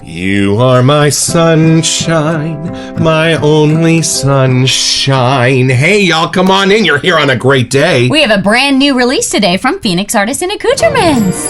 You are my sunshine, my only sunshine. Hey, y'all, come on in. You're here on a great day. We have a brand new release today from Phoenix Artisan Accoutrements.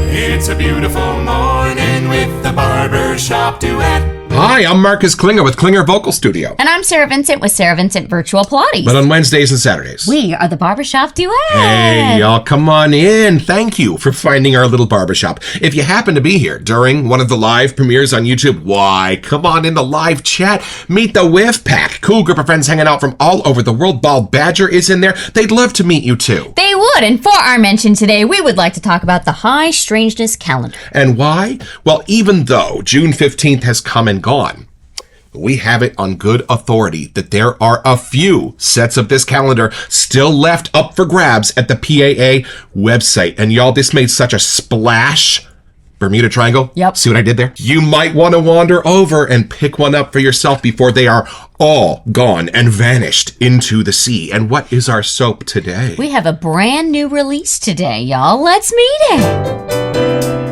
It's a beautiful morning with the Barbershop Duet. Hi, I'm Marcus Klinger with Klinger Vocal Studio. And I'm Sarah Vincent with Sarah Vincent Virtual Pilates. But on Wednesdays and Saturdays. We are the Barbershop Duet. Hey, y'all, come on in. Thank you for finding our little barbershop. If you happen to be here during one of the live premieres on YouTube, why, come on in the live chat. Meet the Whiff Pack. Cool group of friends hanging out from all over the world. Bald Badger is in there. They'd love to meet you, too. They would. And for our mention today, we would like to talk about the High Strangeness Calendar. And why? Well, even though June 15th has come and gone, we have it on good authority that there are a few sets of this calendar still left up for grabs at the PAA website. And y'all, this made such a splash. Bermuda Triangle? Yep. See what I did there? You might want to wander over and pick one up for yourself before they are all gone and vanished into the sea. And what is our soap today? We have a brand new release today, y'all. Let's meet it.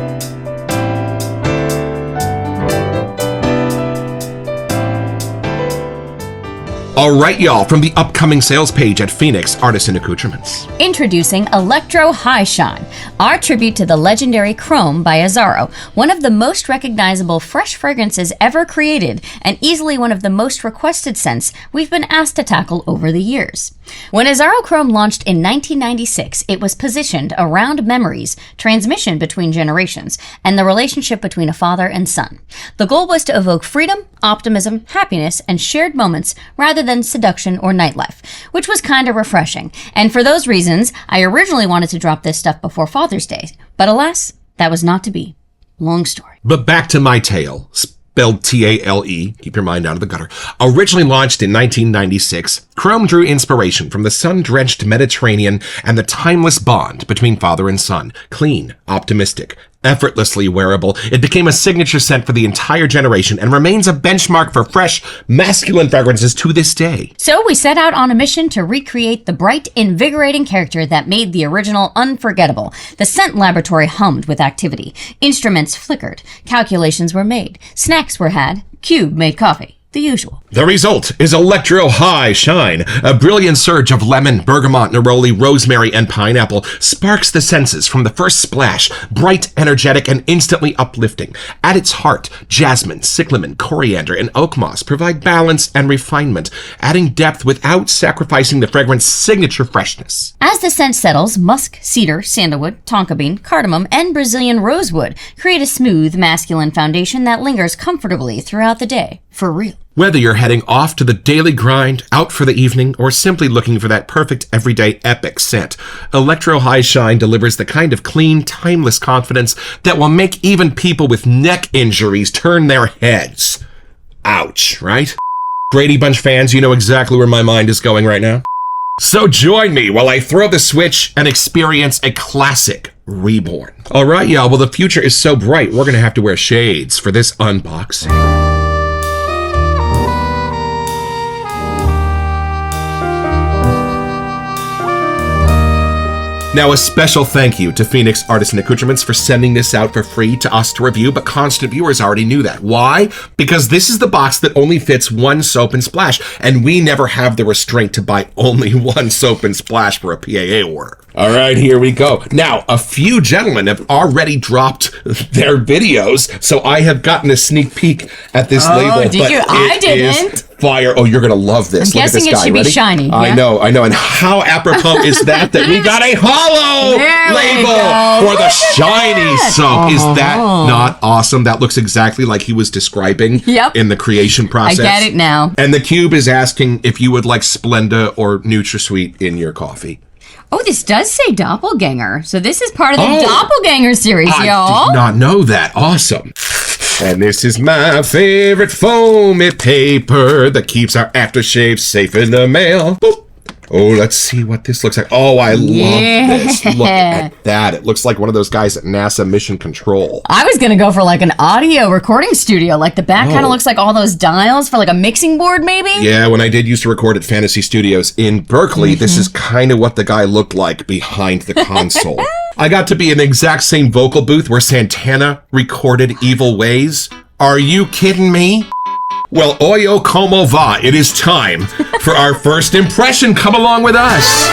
All right, y'all, from the upcoming sales page at Phoenix Artisan Accoutrements. Introducing Electro High Shine, our tribute to the legendary Chrome by Azzaro, one of the most recognizable fresh fragrances ever created and easily one of the most requested scents we've been asked to tackle over the years. When Azzaro Chrome launched in 1996, it was positioned around memories, transmission between generations, and the relationship between a father and son. The goal was to evoke freedom, optimism, happiness, and shared moments rather than seduction or nightlife, which was kind of refreshing. And for those reasons, I originally wanted to drop this stuff before Father's Day, but alas, that was not to be. Long story. But back to my tale, spelled T-A-L-E, keep your mind out of the gutter. Originally launched in 1996, Chrome drew inspiration from the sun-drenched Mediterranean and the timeless bond between father and son. Clean, optimistic, effortlessly wearable, it became a signature scent for the entire generation and remains a benchmark for fresh, masculine fragrances to this day. So we set out on a mission to recreate the bright, invigorating character that made the original unforgettable. The scent laboratory hummed with activity. Instruments flickered. Calculations were made. Snacks were had. Cube made coffee. The usual. The result is Electro High Shine. A brilliant surge of lemon, bergamot, neroli, rosemary, and pineapple sparks the senses from the first splash, bright, energetic, and instantly uplifting. At its heart, jasmine, cyclamen, coriander, and oak moss provide balance and refinement, adding depth without sacrificing the fragrance's signature freshness. As the scent settles, musk, cedar, sandalwood, tonka bean, cardamom, and Brazilian rosewood create a smooth, masculine foundation that lingers comfortably throughout the day. For real. Whether you're heading off to the daily grind, out for the evening, or simply looking for that perfect everyday epic scent, Electro High Shine delivers the kind of clean, timeless confidence that will make even people with neck injuries turn their heads. Ouch, right? Brady Bunch fans, you know exactly where my mind is going right now. So join me while I throw the switch and experience a classic reborn. All right, y'all, well, the future is so bright, we're going to have to wear shades for this unboxing. Now, a special thank you to Phoenix Artisan Accoutrements for sending this out for free to us to review, but constant viewers already knew that. Why? Because this is the box that only fits one soap and splash, and we never have the restraint to buy only one soap and splash for a PAA order. All right, here we go. Now, a few gentlemen have already dropped their videos, so I have gotten a sneak peek at this label. Oh, did you? I didn't. Fire. Oh, you're going to love this. I'm Look at guessing this it guy. should Ready? be shiny. I yeah? know. And how apropos is that we got a hollow label for the shiny soap. Is that not awesome? That looks exactly like he was describing in the creation process. I get it now. And the cube is asking if you would like Splenda or NutraSweet in your coffee. Oh, this does say Doppelganger. So this is part of the Doppelganger series, y'all. I did not know that. Awesome. And this is my favorite foamy paper that keeps our aftershave safe in the mail. Boop. Oh, let's see what this looks like. Oh, I love this. Look at that. It looks like one of those guys at NASA Mission Control. I was going to go for like an audio recording studio. Like the back kind of looks like all those dials for like a mixing board, maybe? Yeah, when I did used to record at Fantasy Studios in Berkeley, this is kind of what the guy looked like behind the console. I got to be in the exact same vocal booth where Santana recorded Evil Ways. Are you kidding me? Well, oyo como va. It is time for our first impression. Come along with us.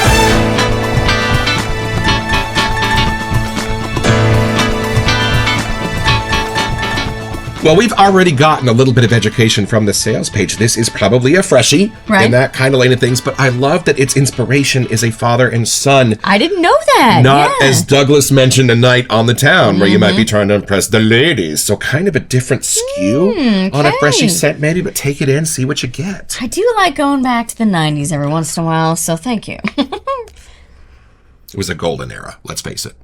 Well, we've already gotten a little bit of education from the sales page. This is probably a freshie in that kind of lane of things, but I love that its inspiration is a father and son. I didn't know that. Not as Douglas mentioned a night on the town where you might be trying to impress the ladies. So kind of a different skew on a freshie scent maybe, but take it in, see what you get. I do like going back to the 90s every once in a while, so thank you. It was a golden era, let's face it.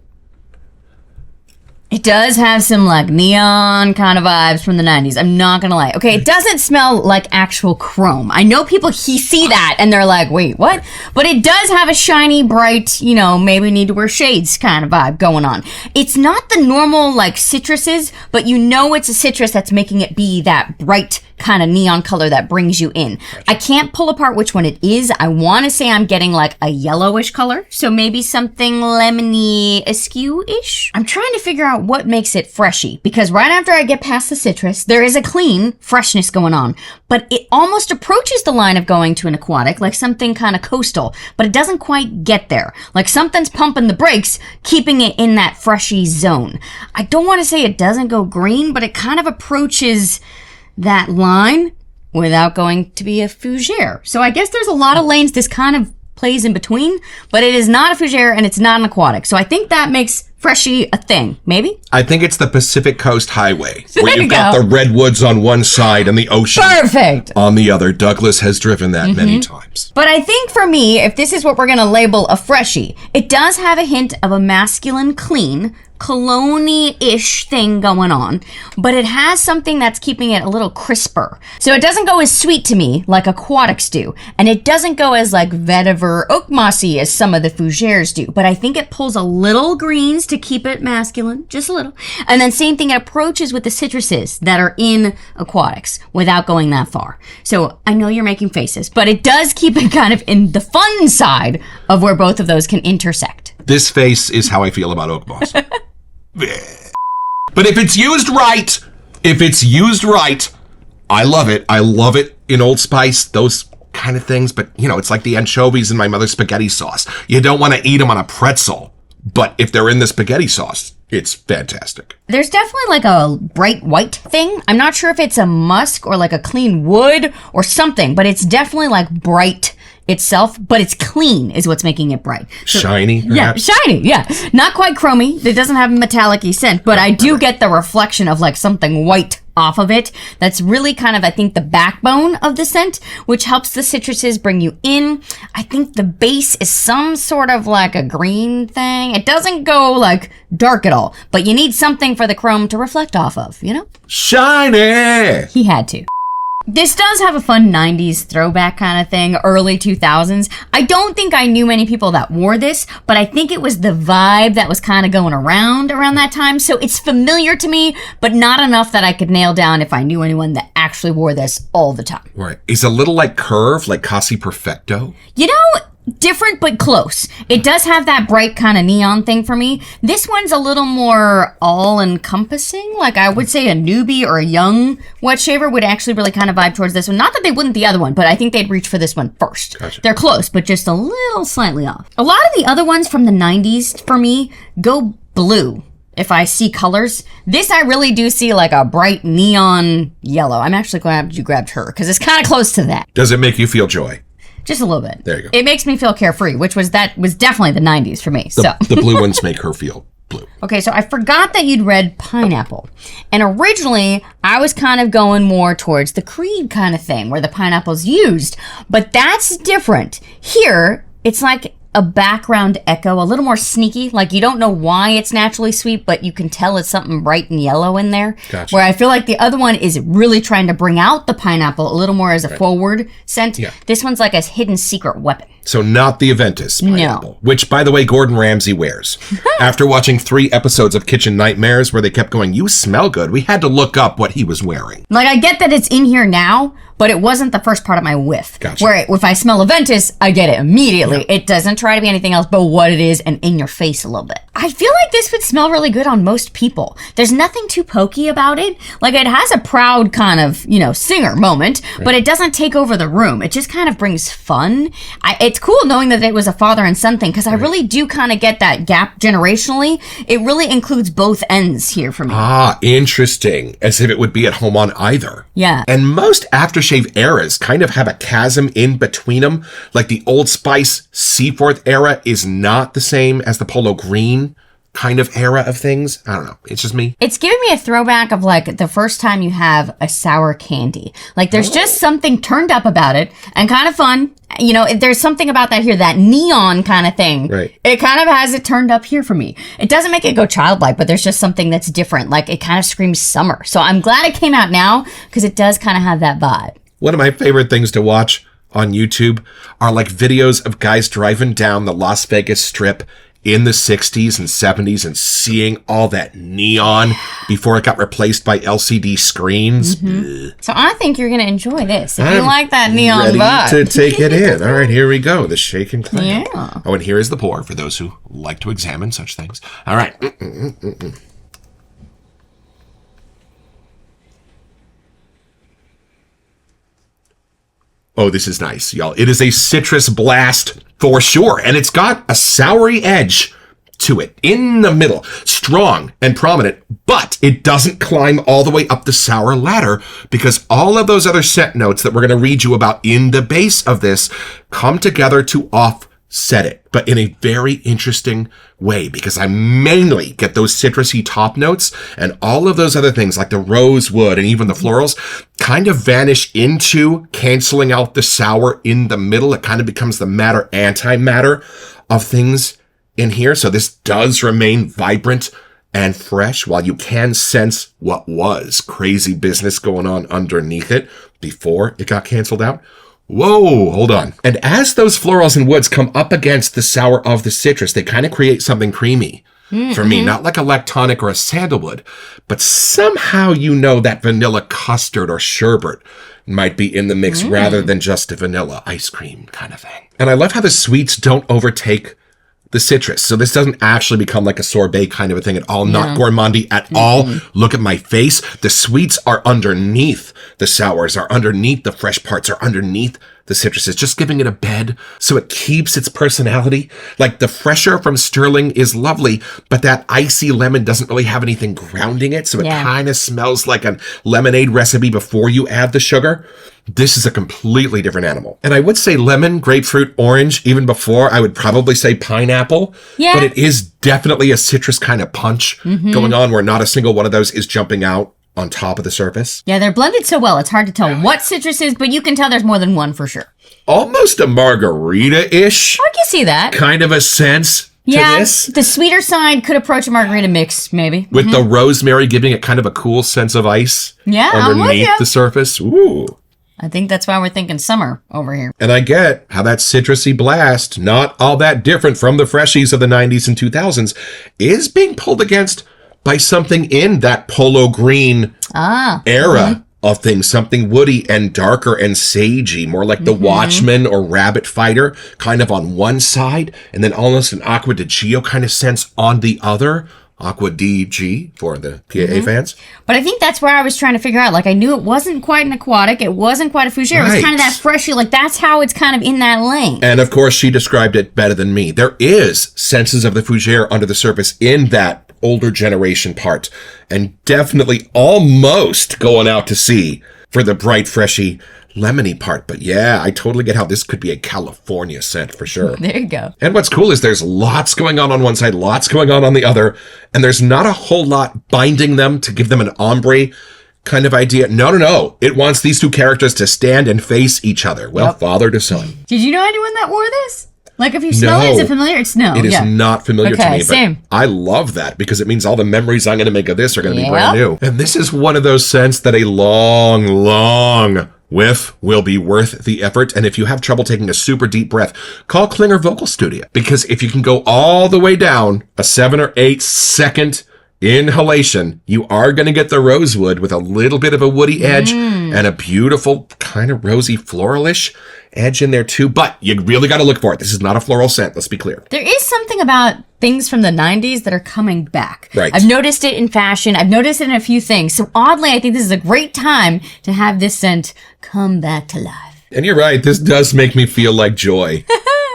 It does have some like neon kind of vibes from the 90s. I'm not going to lie. Okay, it doesn't smell like actual chrome. I know people see that and they're like, wait, what? But it does have a shiny, bright, maybe need to wear shades kind of vibe going on. It's not the normal like citruses, but it's a citrus that's making it be that bright kind of neon color that brings you in. I can't pull apart which one it is. I want to say I'm getting like a yellowish color. So maybe something lemony askew-ish. I'm trying to figure out what makes it freshy, because right after I get past the citrus, there is a clean freshness going on, but it almost approaches the line of going to an aquatic, like something kind of coastal, but it doesn't quite get there. Like something's pumping the brakes, keeping it in that freshy zone. I don't want to say it doesn't go green, but it kind of approaches that line without going to be a fougere. So I guess there's a lot of lanes this kind of plays in between, but it is not a fougere and it's not an aquatic. So I think that makes freshy a thing. Maybe? I think it's the Pacific Coast Highway, where you've got the redwoods on one side and the ocean on the other. Douglas has driven that many times. But I think for me, if this is what we're going to label a freshie, it does have a hint of a masculine clean, cologne-ish thing going on, but it has something that's keeping it a little crisper. So it doesn't go as sweet to me like aquatics do, and it doesn't go as like vetiver oak mossy as some of the fougères do, but I think it pulls a little greens to keep it masculine, just a little. And then same thing, it approaches with the citruses that are in aquatics without going that far. So I know you're making faces, but it does keep it kind of in the fun side of where both of those can intersect. This face is how I feel about oak moss. But if it's used right, I love it. I love it in Old Spice, those kind of things. But, it's like the anchovies in my mother's spaghetti sauce. You don't want to eat them on a pretzel. But if they're in the spaghetti sauce, it's fantastic. There's definitely like a bright white thing. I'm not sure if it's a musk or like a clean wood or something, but it's definitely like bright itself, but it's clean is what's making it bright. So, shiny, perhaps? Yeah, shiny, yeah. Not quite chromy. It doesn't have a metallic-y scent, but I do get the reflection of like something white off of it. That's really kind of, I think, the backbone of the scent, which helps the citruses bring you in. I think the base is some sort of like a green thing. It doesn't go like dark at all, but you need something for the chrome to reflect off of, Shiny! He had to. This does have a fun 90s throwback kind of thing, early 2000s. I don't think I knew many people that wore this, but I think it was the vibe that was kind of going around that time. So it's familiar to me, but not enough that I could nail down if I knew anyone that actually wore this all the time. Right. It's a little like Curve, like Casi Perfecto. Different but close. It does have that bright kind of neon thing for me. This one's a little more all-encompassing. Like I would say a newbie or a young wet shaver would actually really kind of vibe towards this one. Not that they wouldn't the other one, but I think they'd reach for this one first. Gotcha. They're close, but just a little slightly off. A lot of the other ones from the 90s, for me, go blue. If I see colors, this I really do see like a bright neon yellow. I'm actually glad you grabbed her because it's kind of close to that. Does it make you feel joy? Just a little bit. There you go. It makes me feel carefree, which was definitely the 90s for me. The blue ones make her feel blue. Okay, so I forgot that you'd read pineapple. And originally, I was kind of going more towards the Creed kind of thing, where the pineapple's used. But that's different. Here, it's like a background echo, a little more sneaky. Like you don't know why it's naturally sweet, but you can tell it's something bright and yellow in there. Gotcha. Where I feel like the other one is really trying to bring out the pineapple a little more as a forward scent. Yeah. This one's like a hidden secret weapon. So not the Aventus pineapple, which, by the way, Gordon Ramsay wears. After watching 3 episodes of Kitchen Nightmares where they kept going, you smell good, we had to look up what he was wearing. Like, I get that it's in here now, but it wasn't the first part of my whiff. Gotcha. Where if I smell Aventus, I get it immediately. It doesn't try to be anything else but what it is and in your face a little bit. I feel like this would smell really good on most people. There's nothing too pokey about it. Like, it has a proud kind of, singer moment, but it doesn't take over the room. It just kind of brings fun. It's cool knowing that it was a father and son thing, because I really do kind of get that gap generationally. It really includes both ends here for me. Ah, interesting. As if it would be at home on either. Yeah. And most aftershave eras kind of have a chasm in between them. Like the Old Spice Seaforth era is not the same as the Polo Green kind of era of things. I don't know. It's just me. It's giving me a throwback of like the first time you have a sour candy. Like there's just something turned up about it and kind of fun. There's something about that here, that neon kind of thing. Right. It kind of has it turned up here for me. It doesn't make it go childlike, but there's just something that's different. Like it kind of screams summer. So I'm glad it came out now because it does kind of have that vibe. One of my favorite things to watch on YouTube are like videos of guys driving down the Las Vegas Strip in the 60s and 70s and seeing all that neon before it got replaced by LCD screens. Mm-hmm. So I think you're going to enjoy this. If you like that neon ready vibe. to take it in. All right, here we go. The shake and clam. Yeah. Oh, and here is the pour for those who like to examine such things. All right. Oh, this is nice, y'all. It is a citrus blast for sure. And it's got a soury edge to it in the middle. Strong and prominent, but it doesn't climb all the way up the sour ladder because all of those other scent notes that we're going to read you about in the base of this come together to offset it, but in a very interesting way because I mainly get those citrusy top notes and all of those other things like the rosewood and even the florals kind of vanish into canceling out the sour in the middle. It kind of becomes the matter antimatter of things in here. So this does remain vibrant and fresh while you can sense what was crazy business going on underneath it before it got canceled out. Whoa, hold on. And as those florals and woods come up against the sour of the citrus, they kind of create something creamy for me, not like a lactonic or a sandalwood, but somehow that vanilla custard or sherbet might be in the mix rather than just a vanilla ice cream kind of thing. And I love how the sweets don't overtake the citrus. So this doesn't actually become like a sorbet kind of a thing at all. Not gourmandy at all. Look at my face. The sweets are underneath. The sours are underneath. The fresh parts are underneath the citruses, just giving it a bed so it keeps its personality. Like the fresher from Sterling is lovely, but that icy lemon doesn't really have anything grounding it. So it kind of smells like a lemonade recipe before you add the sugar. This is a completely different animal. And I would say lemon, grapefruit, orange, even before I would probably say pineapple. Yeah. But it is definitely a citrus kind of punch going on where not a single one of those is jumping out on top of the surface. Yeah, they're blended so well. It's hard to tell what citrus is, but you can tell there's more than one for sure. Almost a margarita-ish. I can see that. Kind of a sense to this. The sweeter side could approach a margarita mix, maybe. With the rosemary giving it kind of a cool sense of ice underneath the surface. Ooh. I think that's why we're thinking summer over here. And I get how that citrusy blast, not all that different from the freshies of the 90s and 2000s, is being pulled against by something in that polo green era of things, something woody and darker and sagey, more like the Watchman or Rabbit Fighter kind of on one side, and then almost an Aqua di Gio kind of sense on the other. Aqua DG for the PAA fans. But I think that's where I was trying to figure out. Like, I knew it wasn't quite an aquatic. It wasn't quite a fougere. It was kind of that freshy. Like, that's how it's kind of in that lane. And, of course, she described it better than me. There is senses of the fougere under the surface in that older generation part. And definitely almost going out to sea for the bright, freshy, lemony part. But yeah, I totally get how this could be a California scent for sure. There you go. And what's cool is there's lots going on one side, lots going on the other, and there's not a whole lot binding them to give them an ombre kind of idea. No. It wants these two characters to stand and face each other. Well, father to son. Did you know anyone that wore this? Like, if you smell it, is it familiar? It's no. It is not familiar to me, but same. I love that because it means all the memories I'm going to make of this are going to be brand new. And this is one of those scents that a long whiff will be worth the effort. And if you have trouble taking a super deep breath, call Klinger Vocal Studio. Because if you can go all the way down a 7 or 8 second inhalation, you are going to get the rosewood with a little bit of a woody edge and a beautiful kind of rosy floralish edge in there too. But you really got to look for it. This is not a floral scent. Let's be clear. There is something about things from the 90s that are coming back. Right. I've noticed it in fashion. I've noticed it in a few things. So oddly, I think this is a great time to have this scent come back to life. And you're right. This does make me feel like joy.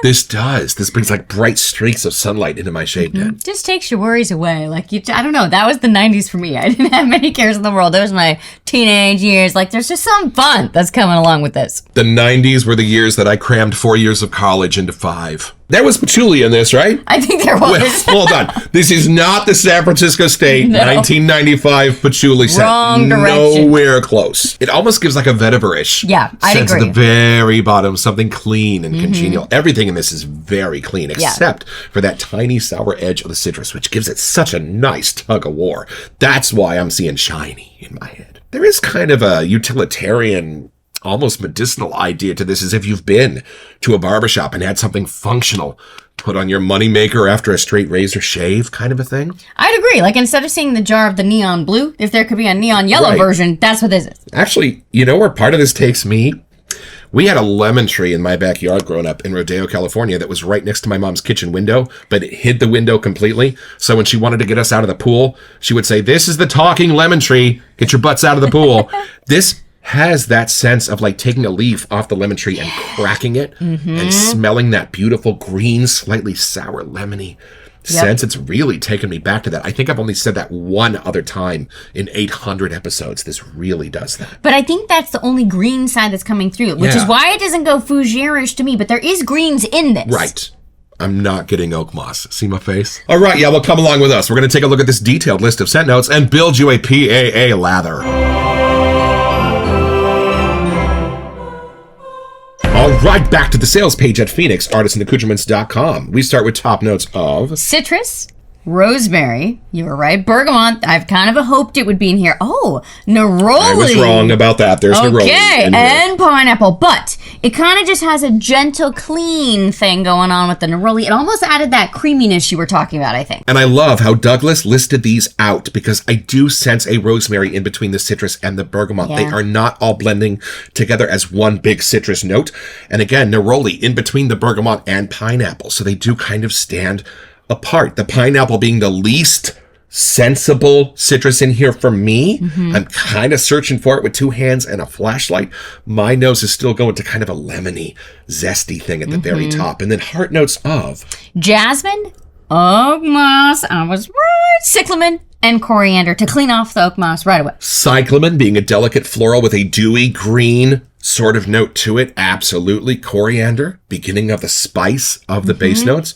This does. This brings like bright streaks of sunlight into my shaved head. Just takes your worries away. Like, I don't know. That was the 90s for me. I didn't have many cares in the world. That was my teenage years. Like, there's just some fun that's coming along with this. The 90s were the years that I crammed 4 years of college into 5. There was patchouli in this, right? I think there was. Well, hold on. This is not the San Francisco State 1995 patchouli scent. Wrong direction. Nowhere close. It almost gives like a vetiver-ish I'd sense agree. at the very bottom, something clean and congenial. Everything in this is very clean, except for that tiny sour edge of the citrus, which gives it such a nice tug of war. That's why I'm seeing shiny in my head. There is kind of a utilitarian, almost medicinal idea to this, as if you've been to a barbershop and had something functional put on your moneymaker after a straight razor shave, kind of a thing. I'd agree. Like, instead of seeing the jar of the neon blue, if there could be a neon yellow version, that's what this is. Actually, you know where part of this takes me? We had a lemon tree in my backyard growing up in Rodeo, California that was right next to my mom's kitchen window, but it hid the window completely. So when she wanted to get us out of the pool, she would say, "This is the talking lemon tree. Get your butts out of the pool." This has that sense of like taking a leaf off the lemon tree and cracking it and smelling that beautiful green, slightly sour lemony sense. It's really taken me back to that. I think I've only said that one other time in 800 episodes. This really does that. But I think that's the only green side that's coming through, which is why it doesn't go fougere-ish to me, but there is greens in this. Right. I'm not getting oak moss. See my face? All right, well, come along with us. We're going to take a look at this detailed list of scent notes and build you a PAA lather. All right, back to the sales page at PhoenixArtisanAccoutrements.com. We start with top notes of citrus, rosemary, you were right, bergamot. I've kind of hoped it would be in here. Oh, neroli. I was wrong about that. There's neroli. Okay, and pineapple. But it kind of just has a gentle, clean thing going on with the neroli. It almost added that creaminess you were talking about, I think. And I love how Douglas listed these out because I do sense a rosemary in between the citrus and the bergamot. Yeah. They are not all blending together as one big citrus note. And again, neroli in between the bergamot and pineapple. So they do kind of stand apart. The pineapple being the least sensible citrus in here for me. I'm kind of searching for it with 2 hands and a flashlight. My nose is still going to kind of a lemony, zesty thing at the very top. And then heart notes of jasmine, oak moss, I was right, cyclamen, and coriander to clean off the oak moss right away. cyclamen being a delicate floral with a dewy green sort of note to it. Absolutely. Coriander, beginning of the spice of the base notes.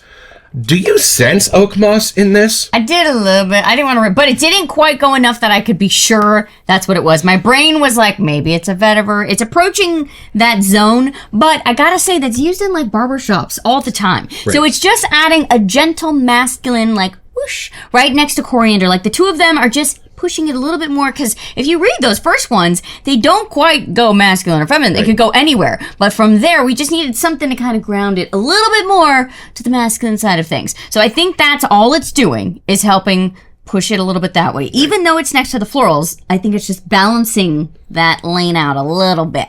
Do you sense oak moss in this? I did a little bit. I didn't want to, but it didn't quite go enough that I could be sure that's what it was. My brain was like, maybe it's a vetiver. It's approaching that zone, but I gotta say that's used in like barbershops all the time. Right. So it's just adding a gentle masculine, like whoosh, right next to coriander. Like the two of them are just pushing it a little bit more, because if you read those first ones, they don't quite go masculine or feminine. They could go anywhere. But from there, we just needed something to kind of ground it a little bit more to the masculine side of things. So I think that's all it's doing, is helping push it a little bit that way. Even though it's next to the florals, I think it's just balancing that lane out a little bit.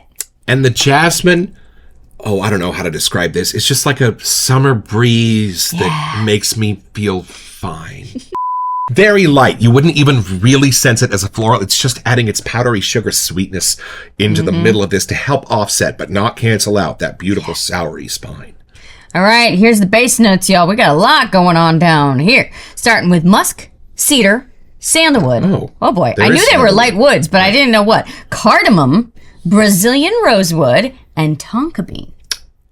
And the jasmine, oh, I don't know how to describe this. It's just like a summer breeze that makes me feel fine. Very light. You wouldn't even really sense it as a floral. It's just adding its powdery sugar sweetness into the middle of this to help offset, but not cancel out that beautiful soury spine. All right, here's the base notes, y'all. We got a lot going on down here. Starting with musk, cedar, sandalwood. Oh boy. I knew they were light woods, but I didn't know what. Cardamom, Brazilian rosewood, and tonka bean.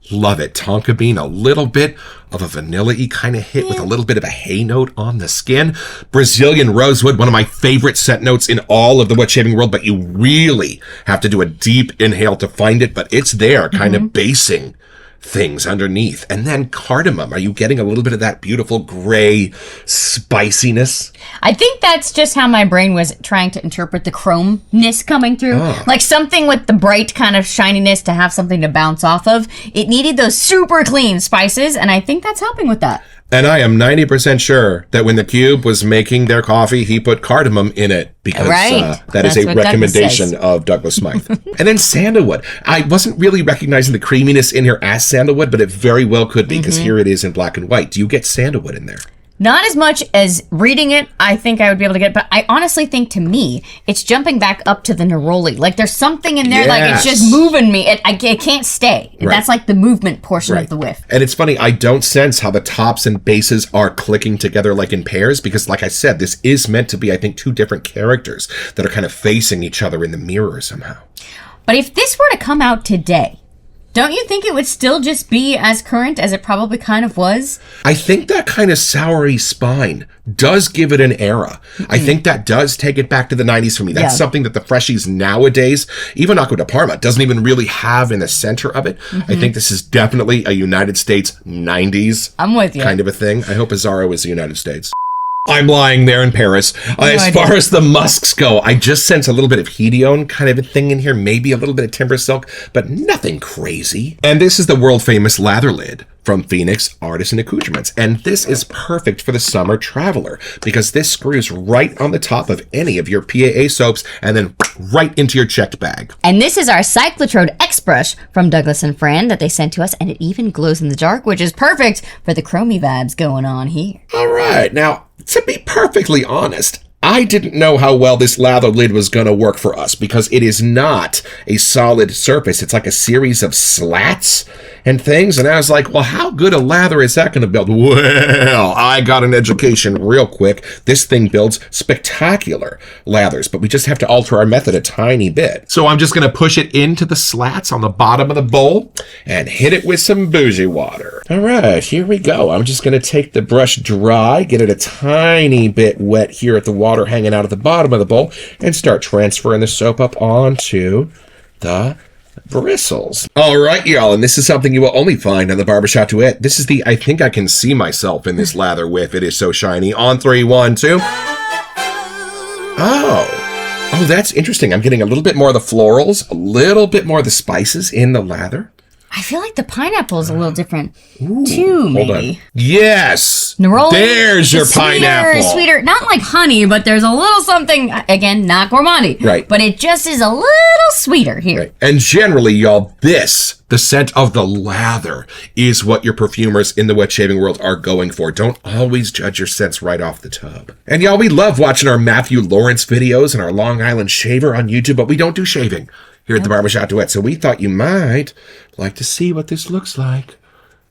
Love it. Tonka bean, a little bit of a vanilla-y kind of hit with a little bit of a hay note on the skin. Brazilian rosewood, one of my favorite scent notes in all of the wet shaving world, but you really have to do a deep inhale to find it, but it's there kind of basing things underneath. And then cardamom. Are you getting a little bit of that beautiful gray spiciness? I think that's just how my brain was trying to interpret the chrome-ness coming through. Like something with the bright kind of shininess to have something to bounce off of. It needed those super clean spices, and I think that's helping with that. And I am 90% sure that when the Cube was making their coffee, he put cardamom in it because that is a recommendation of Douglas Smythe. And then sandalwood. I wasn't really recognizing the creaminess in here as sandalwood, but it very well could be because here it is in black and white. Do you get sandalwood in there? Not as much as reading it, I think I would be able to get, but I honestly think to me, it's jumping back up to the neroli. Like there's something in there, like it's just moving me. It can't stay. Right. That's like the movement portion of the whiff. And it's funny, I don't sense how the tops and bases are clicking together like in pairs because like I said, this is meant to be, I think, two different characters that are kind of facing each other in the mirror somehow. But if this were to come out today, don't you think it would still just be as current as it probably kind of was? I think that kind of soury spine does give it an era. I think that does take it back to the 90s for me. That's something that the freshies nowadays, even Acqua di Parma, doesn't even really have in the center of it. I think this is definitely a United States 90s I'm with you. kind of a thing. I hope Azzaro is the United States. I'm lying there in Paris. As far as the musks go, I just sense a little bit of hedione kind of a thing in here, maybe a little bit of timber silk, but nothing crazy. And this is the world famous lather lid from Phoenix Artisan Accoutrements. And this is perfect for the summer traveler because this screws right on the top of any of your PAA soaps and then right into your checked bag. And this is our Cyclotrode X brush from Douglas and Fran that they sent to us, and it even glows in the dark, which is perfect for the chromey vibes going on here. All right. Now, to be perfectly honest, I didn't know how well this lather lid was going to work for us because it is not a solid surface. It's like a series of slats and things. And I was like, well, how good a lather is that going to build? Well, I got an education real quick. This thing builds spectacular lathers, but we just have to alter our method a tiny bit. So I'm just going to push it into the slats on the bottom of the bowl and hit it with some bougie water. All right, here we go. I'm just going to take the brush dry, get it a tiny bit wet here at the water hanging out at the bottom of the bowl, and start transferring the soap up onto the bristles. All right, y'all, and this is something you will only find on the Barbershop Duet. This is the I think I can see myself in this lather whiff. It is so shiny. On 3, 1, 2. Oh, that's interesting. I'm getting a little bit more of the florals, a little bit more of the spices in the lather. I feel like the pineapple is a little different too, maybe. Hold on. Yes! Neroli, there's your pineapple. Sweeter, not like honey, but there's a little something, again, not gourmandy. Right. But it just is a little sweeter here. Right. And generally, y'all, the scent of the lather is what your perfumers in the wet shaving world are going for. Don't always judge your scents right off the tub. And y'all, we love watching our Matthew Lawrence videos and our Long Island Shaver on YouTube, but we don't do shaving here at the Barbershop Duet. So we thought you might like to see what this looks like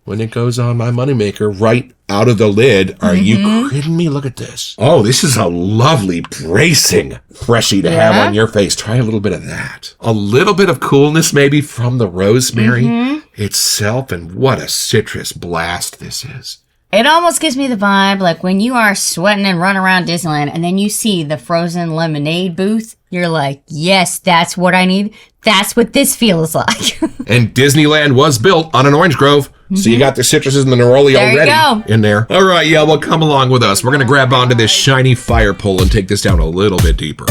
when it goes on my moneymaker right out of the lid. Are you kidding me? Look at this. Oh, this is a lovely bracing freshie to have on your face. Try a little bit of that. A little bit of coolness maybe from the rosemary itself. And what a citrus blast this is. It almost gives me the vibe like when you are sweating and running around Disneyland and then you see the frozen lemonade booth, you're like, yes, that's what I need. That's what this feels like. And Disneyland was built on an orange grove. So you got the citruses and the neroli already in there. All right, yeah, well, come along with us. We're going to grab onto this shiny fire pole and take this down a little bit deeper.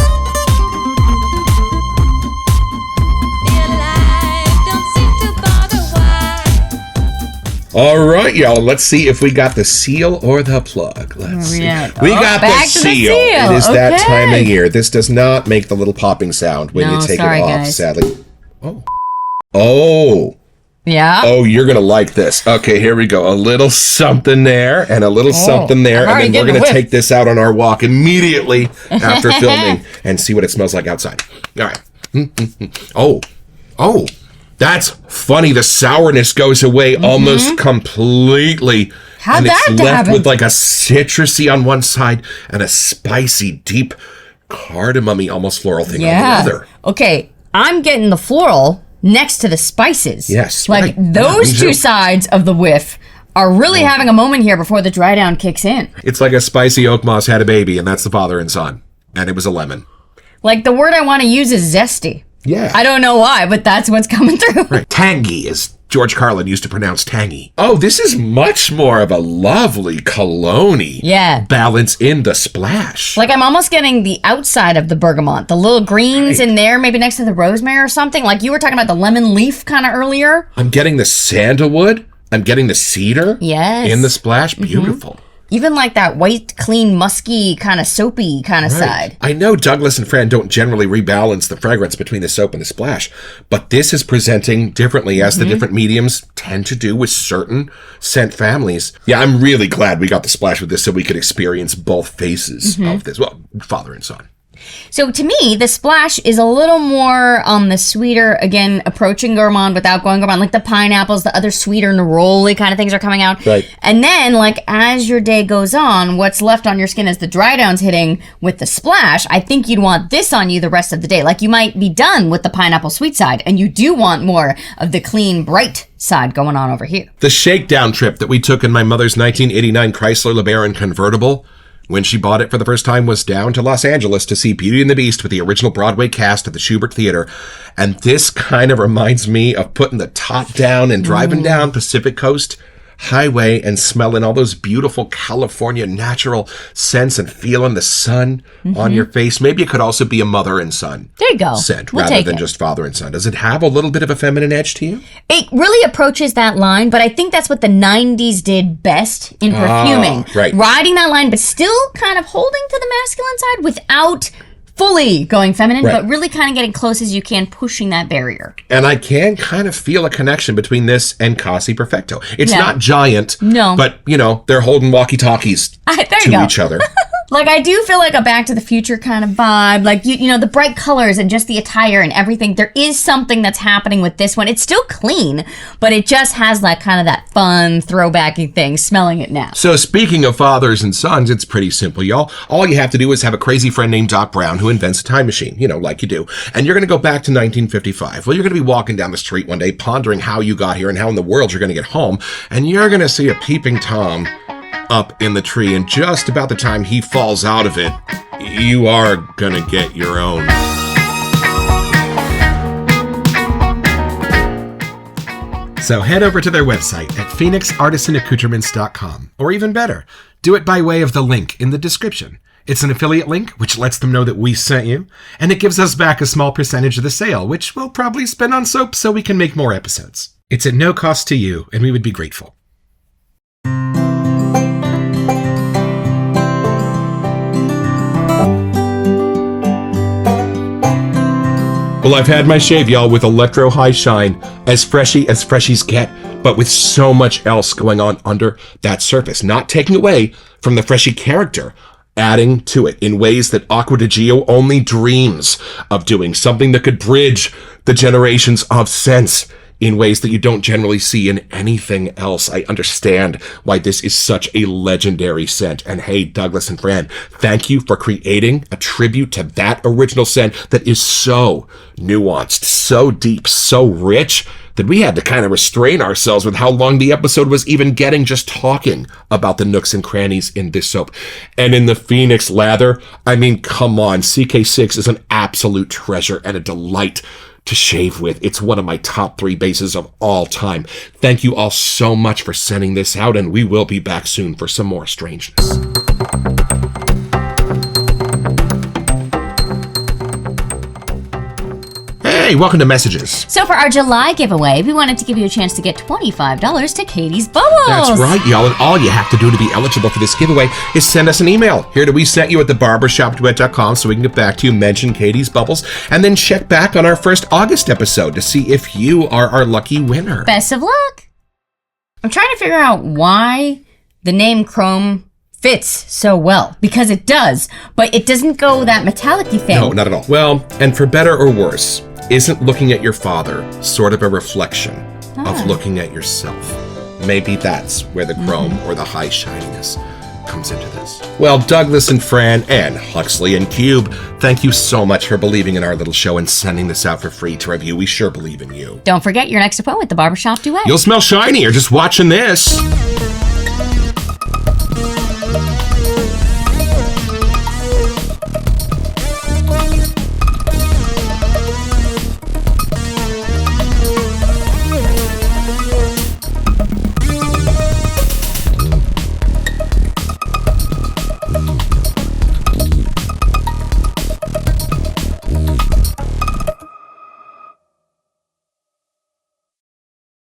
All right, y'all, let's see if we got the seal or the plug. Let's see. We got the seal. It is that time of year. This does not make the little popping sound when you take it off, guys. Sadly. Oh. Yeah? Oh, you're going to like this. Okay, here we go. A little something there and a little something there. And then we're going to take this out on our walk immediately after filming and see what it smells like outside. All right. Oh. That's funny. The sourness goes away almost completely. How'd and that it's left happen? with like a citrusy on one side and a spicy, deep cardamom-y, almost floral thing on the other. Okay, I'm getting the floral next to the spices. Yes. Like those two sides of the whiff are really having a moment here before the dry down kicks in. It's like a spicy oak moss had a baby, and that's the father and son. And it was a lemon. Like the word I want to use is zesty. Yeah. I don't know why, but that's what's coming through. Right. Tangy is George Carlin used to pronounce tangy. Oh, this is much more of a lovely cologne-y balance in the splash. Like I'm almost getting the outside of the bergamot, the little greens in there, maybe next to the rosemary or something. Like you were talking about the lemon leaf kind of earlier. I'm getting the sandalwood. I'm getting the cedar in the splash. Beautiful. Even like that white, clean, musky, kind of soapy kind of side. I know Douglas and Fran don't generally rebalance the fragrance between the soap and the splash, but this is presenting differently as the different mediums tend to do with certain scent families. Yeah, I'm really glad we got the splash with this so we could experience both faces of this. Well, father and son. So to me, the splash is a little more on the sweeter, again, approaching gourmand without going gourmand. Like the pineapples, the other sweeter neroli kind of things are coming out. Right. And then, like, as your day goes on, what's left on your skin as the dry down's hitting with the splash, I think you'd want this on you the rest of the day. Like, you might be done with the pineapple sweet side, and you do want more of the clean, bright side going on over here. The shakedown trip that we took in my mother's 1989 Chrysler LeBaron convertible, when she bought it for the first time, was down to Los Angeles to see Beauty and the Beast with the original Broadway cast at the Schubert Theater. And this kind of reminds me of putting the top down and driving down Pacific Coast Highway and smelling all those beautiful California natural scents and feeling the sun on your face. Maybe it could also be a mother and son There you go. scent We'll rather take than it. just father and son. Does it have a little bit of a feminine edge to you? It really approaches that line, but I think that's what the 90s did best in perfuming. Right. Riding that line, but still kind of holding to the masculine side without fully going feminine, but really kind of getting close as you can, pushing that barrier. And I can kind of feel a connection between this and Casi Perfecto. It's not giant, but, you know, they're holding walkie-talkies to each other. Like, I do feel like a Back to the Future kind of vibe. Like, you know, the bright colors and just the attire and everything. There is something that's happening with this one. It's still clean, but it just has that kind of that fun, throwbacky thing, smelling it now. So speaking of fathers and sons, it's pretty simple, y'all. All you have to do is have a crazy friend named Doc Brown who invents a time machine, you know, like you do. And you're going to go back to 1955. Well, you're going to be walking down the street one day, pondering how you got here and how in the world you're going to get home. And you're going to see a peeping Tom up in the tree, and just about the time he falls out of it, you are gonna get your own. So head over to their website at phoenixartisanaccoutrements.com, or even better, do it by way of the link in the description. It's an affiliate link, which lets them know that we sent you, and it gives us back a small percentage of the sale, which we'll probably spend on soap so we can make more episodes. It's at no cost to you, and we would be grateful. Well, I've had my shave, y'all, with Electro High Shine, as freshies get, but with so much else going on under that surface. Not taking away from the freshy character, adding to it in ways that Acqua di Gio only dreams of doing. Something that could bridge the generations of scents in ways that you don't generally see in anything else. I understand why this is such a legendary scent. And hey, Douglas and Fran, thank you for creating a tribute to that original scent that is so nuanced, so deep, so rich that we had to kind of restrain ourselves with how long the episode was even getting just talking about the nooks and crannies in this soap. And in the Phoenix lather, I mean, come on, CK6 is an absolute treasure and a delight to shave with. It's one of my top 3 bases of all time. Thank you all so much for sending this out, and we will be back soon for some more strangeness. Hey, welcome to Messages. So for our July giveaway, we wanted to give you a chance to get $25 to Katie's Bubbles. That's right, y'all, and all you have to do to be eligible for this giveaway is send us an email. Here to We Sent You at thebarbershopduet.com so we can get back to you, mention Katie's Bubbles, and then check back on our first August episode to see if you are our lucky winner. Best of luck. I'm trying to figure out why the name Chrome fits so well, because it does, but it doesn't go that metallic-y thing. No, not at all. Well, and for better or worse, isn't looking at your father sort of a reflection of looking at yourself? Maybe that's where the chrome or the high shininess comes into this. Well, Douglas and Fran and Huxley and Cube, thank you so much for believing in our little show and sending this out for free to review. We sure believe in you. Don't forget your next appointment with the Barbershop Duet. You'll smell shinier just watching this.